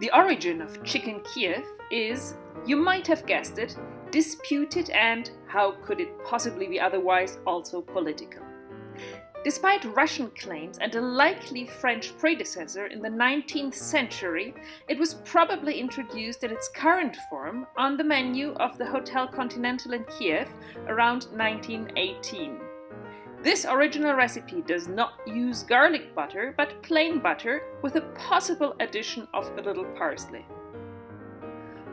The origin of Chicken Kyiv is, you might have guessed it, disputed and, how could it possibly be otherwise, also political. Despite Russian claims and a likely French predecessor in the 19th century, it was probably introduced in its current form on the menu of the Hotel Continental in Kiev around 1918. This original recipe does not use garlic butter, but plain butter with a possible addition of a little parsley.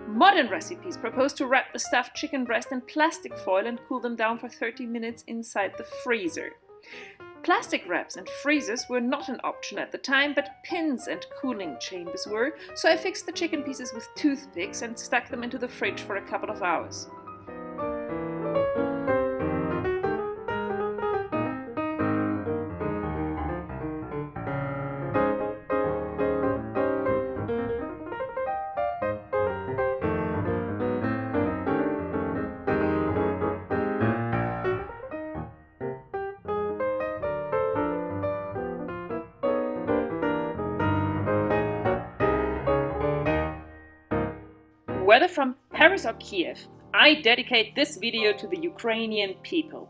Modern recipes propose to wrap the stuffed chicken breast in plastic foil and cool them down for 30 minutes inside the freezer. Plastic wraps and freezers were not an option at the time, but pins and cooling chambers were, so I fixed the chicken pieces with toothpicks and stuck them into the fridge for a couple of hours. Whether from Paris or Kiev, I dedicate this video to the Ukrainian people.